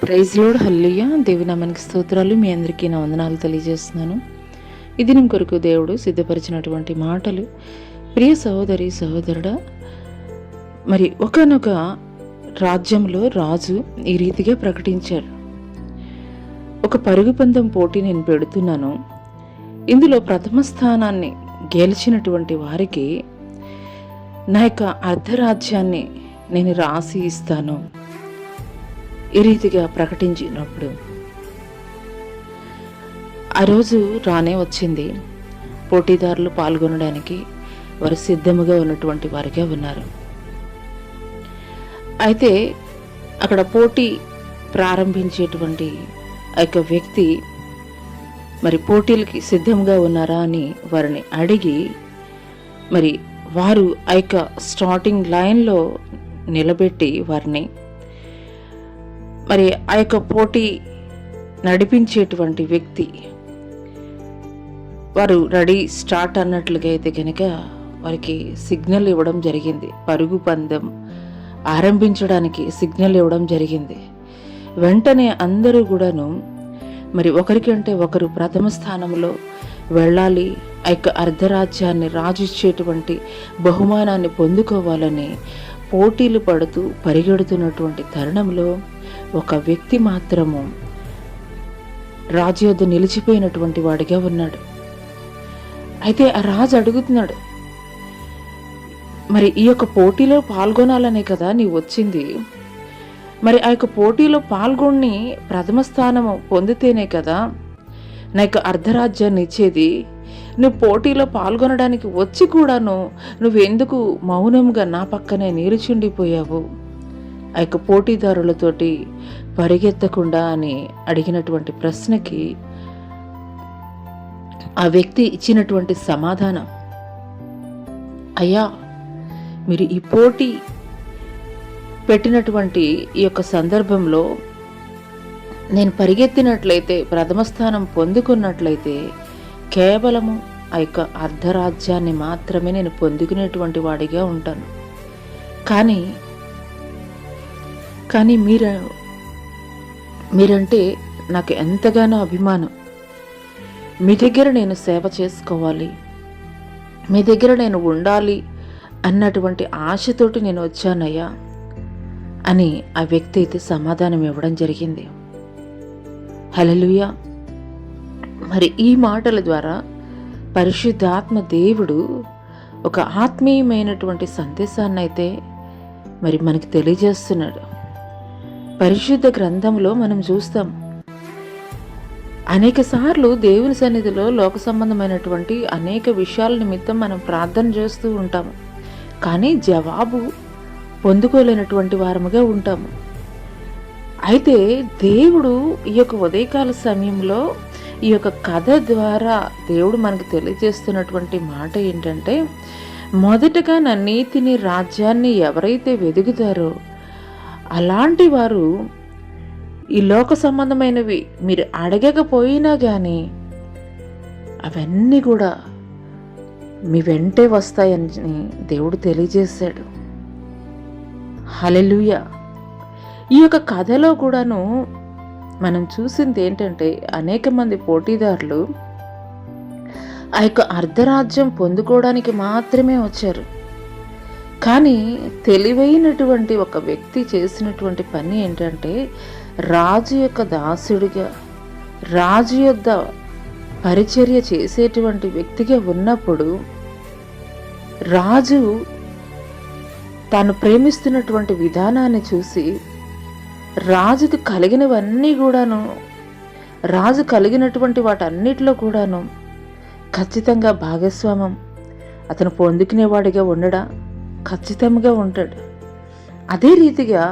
Praise load హల్లెలూయా. దేవుని నామానికి స్తోత్రాలు. మీ అందరికీ నా వందనాలు తెలియజేస్తున్నాను. ఈ దినం కొరకు దేవుడు సిద్ధపరిచినటువంటి మాటలు. ప్రియ సహోదరి సహోదరుడా, మరి ఒకానొక రాజ్యంలో రాజు ఈ రీతిగా ప్రకటించాడు, ఒక పరుగు పందెం పోటీ నేను పెడుతున్నాను, ఇందులో ప్రథమ స్థానాన్ని గెలిచినటువంటి వారికి నా యొక్క అర్ధరాజ్యాన్ని నేను రాసి ఇస్తాను. ఈ రీతిగా ప్రకటించినప్పుడు ఆ రోజు రానే వచ్చింది. పోటీదారులు పాల్గొనడానికి వారు సిద్ధముగా ఉన్నటువంటి వారిగా ఉన్నారు. అయితే అక్కడ పోటీ ప్రారంభించేటువంటి ఆ యొక్క వ్యక్తి మరి పోటీలకి సిద్ధంగా ఉన్నారా అని వారిని అడిగి, మరి వారు ఆ యొక్క స్టార్టింగ్ లైన్లో నిలబెట్టి వారిని మరి ఆ యొక్క పోటీ నడిపించేటువంటి వ్యక్తి వారు రెడీ స్టార్ట్ అన్నట్లుగా అయితే కనుక వారికి సిగ్నల్ ఇవ్వడం జరిగింది. పరుగు పందెం ఆరంభించడానికి సిగ్నల్ ఇవ్వడం జరిగింది. వెంటనే అందరూ కూడాను మరి ఒకరికంటే ఒకరు ప్రథమ స్థానంలో వెళ్ళాలి, ఆ యొక్క అర్ధరాజ్యాన్ని రాజిచ్చేటువంటి బహుమానాన్ని పొందుకోవాలని పోటీలు పడుతూ పరిగెడుతున్నటువంటి తరుణంలో ఒక వ్యక్తి మాత్రము రాజు యొద్ద నిలిచిపోయినటువంటి వాడిగా ఉన్నాడు. అయితే ఆ రాజు అడుగుతున్నాడు, మరి ఈ యొక్క పోటీలో పాల్గొనాలనే కదా నీవు వచ్చింది, మరి ఆ యొక్క పోటీలో పాల్గొని ప్రథమ స్థానము పొందితేనే కదా నా యొక్క అర్ధరాజ్యాన్ని ఇచ్చేది. నువ్వు పోటీలో పాల్గొనడానికి వచ్చి కూడాను నువ్వెందుకు మౌనంగా నా పక్కనే నిలుచుండిపోయావు, ఆ యొక్క పోటీదారులతోటి పరిగెత్తకుండా అని అడిగినటువంటి ప్రశ్నకి ఆ వ్యక్తి ఇచ్చినటువంటి సమాధానం, అయ్యా, మీరు ఈ పోటీ పెట్టినటువంటి ఈ యొక్క సందర్భంలో నేను పరిగెత్తినట్లయితే, ప్రథమ స్థానం పొందుకున్నట్లయితే కేవలము ఆ యొక్క అర్ధరాజ్యాన్ని మాత్రమే నేను పొందుకునేటువంటి వాడిగా ఉంటాను. కానీ మీరంటే నాకు ఎంతగానో అభిమానం. మీ దగ్గర నేను సేవ చేసుకోవాలి, మీ దగ్గర నేను ఉండాలి అన్నటువంటి ఆశతోటి నేను వచ్చానయ్యా అని ఆ వ్యక్తి అయితే సమాధానం ఇవ్వడం జరిగింది. హల్లెలూయా. మరి ఈ మాటల ద్వారా పరిశుద్ధాత్మ దేవుడు ఒక ఆత్మీయమైనటువంటి సందేశాన్ని అయితే మరి మనకి తెలియజేస్తున్నాడు. పరిశుద్ధ గ్రంథంలో మనం చూస్తాం, అనేక సార్లు దేవుని సన్నిధిలో లోక సంబంధమైనటువంటి అనేక విషయాల నిమిత్తం మనం ప్రార్థన చేస్తూ ఉంటాము, కానీ జవాబు పొందుకోలేనటువంటి వారముగా ఉంటాము. అయితే దేవుడు ఈ యొక్క ఉదయకాల సమయంలో ఈ యొక్క కథ ద్వారా దేవుడు మనకు తెలియజేస్తున్నటువంటి మాట ఏంటంటే, మొదటగా నా నీతిని రాజ్యాన్ని ఎవరైతే వెదుగుతారో అలాంటి వారు ఈ లోక సంబంధమైనవి మీరు అడగకపోయినా కానీ అవన్నీ కూడా మీ వెంటే వస్తాయని దేవుడు తెలియజేశాడు. హల్లెలూయా. ఈ యొక్క కథలో కూడాను మనం చూసింది ఏంటంటే, అనేక మంది పోటీదారులు ఆ యొక్క అర్ధరాజ్యం పొందుకోవడానికి మాత్రమే వచ్చారు. కానీ తెలివైనటువంటి ఒక వ్యక్తి చేసినటువంటి పని ఏంటంటే, రాజు యొక్క దాసుడిగా, రాజు యొద్ద పరిచర్య చేసేటువంటి వ్యక్తిగా ఉన్నప్పుడు రాజు తాను ప్రేమిస్తున్నటువంటి విధానాన్ని చూసి రాజుకు కలిగినవన్నీ కూడాను, రాజు కలిగినటువంటి వాటన్నిటిలో కూడాను ఖచ్చితంగా భాగస్వామ్యం అతను పొందుకునేవాడిగా ఉండడా? ఖచ్చితంగా ఉంటాడు. అదే రీతిగా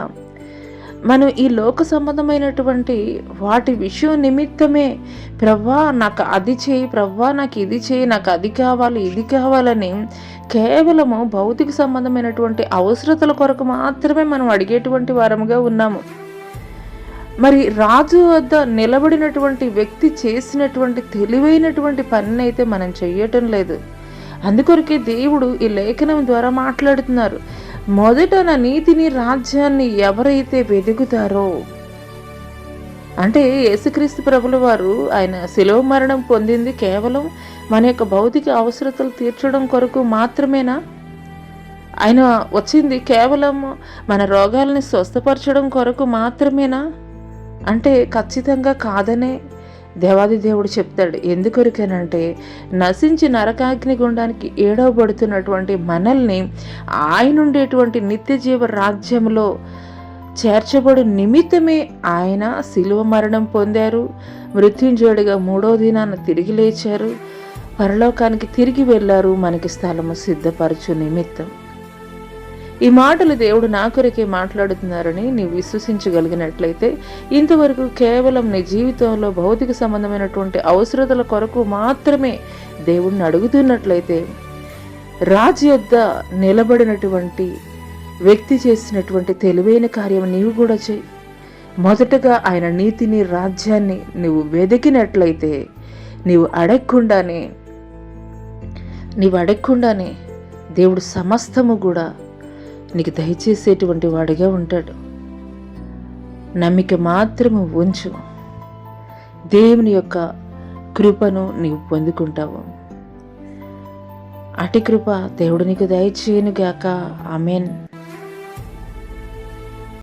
మనం ఈ లోక సంబంధమైనటువంటి వాటి విషయం నిమిత్తమే, ప్రవ్వా నాకు అది చేయి, ప్రవ్వా నాకు ఇది చేయి, నాకు అది కావాలి, ఇది కావాలని కేవలము భౌతిక సంబంధమైనటువంటి అవసరతల కొరకు మాత్రమే మనం అడిగేటువంటి వారముగా ఉన్నాము. మరి రాజు వద్ద నిలబడినటువంటి వ్యక్తి చేసినటువంటి తెలివైనటువంటి పని అయితే మనం చెయ్యటం లేదు. అందుకొరకే దేవుడు ఈ లేఖనం ద్వారా మాట్లాడుతున్నారు. మొదట నా నీతిని రాజ్యాన్ని ఎవరైతే వెతుకుతారో అంటే యేసుక్రీస్తు ప్రభుల వారు ఆయన శిలువ మరణం పొందింది కేవలం మన యొక్క భౌతిక అవసరతలు తీర్చడం కొరకు మాత్రమేనా? ఆయన వచ్చింది కేవలం మన రోగాల్ని స్వస్థపరచడం కొరకు మాత్రమేనా అంటే ఖచ్చితంగా కాదనే దేవాది దేవుడు చెప్తాడు. ఎందుకొరకేనంటే నశించి నరకాగ్ని గుండానికి ఏడవబడుతున్నటువంటి మనల్ని ఆయన ఉండేటువంటి నిత్య జీవ రాజ్యంలో చేర్చబడు నిమిత్తమే ఆయన శిలువ మరణం పొందారు. మృత్యుంజయుడిగా 3వ దినాన తిరిగి లేచారు. పరలోకానికి తిరిగి వెళ్ళారు మనకి స్థలము సిద్ధపరచు నిమిత్తం. ఈ మాటలు దేవుడు నా కొరకే మాట్లాడుతున్నారని నీవు విశ్వసించగలిగినట్లయితే, ఇంతవరకు కేవలం నీ జీవితంలో భౌతిక సంబంధమైనటువంటి అవసరతల కొరకు మాత్రమే దేవుడిని అడుగుతున్నట్లయితే, రాజు యొద్ద నిలబడినటువంటి వ్యక్తి చేసినటువంటి తెలివైన కార్యం నీవు కూడా చేయి. మొదటగా ఆయన నీతిని, రాజ్యాన్ని నువ్వు వెతికినట్లయితే నీవు అడగకుండానే దేవుడు సమస్తము కూడా నీకు దయచేసేటువంటి వాడిగా ఉంటాడు. నమ్మిక మాత్రము ఉంచు, దేవుని యొక్క కృపను నీవు పొందుకుంటావు. అటి కృప దేవుడు నీకు దయచేయునుగాక. ఆమేన్.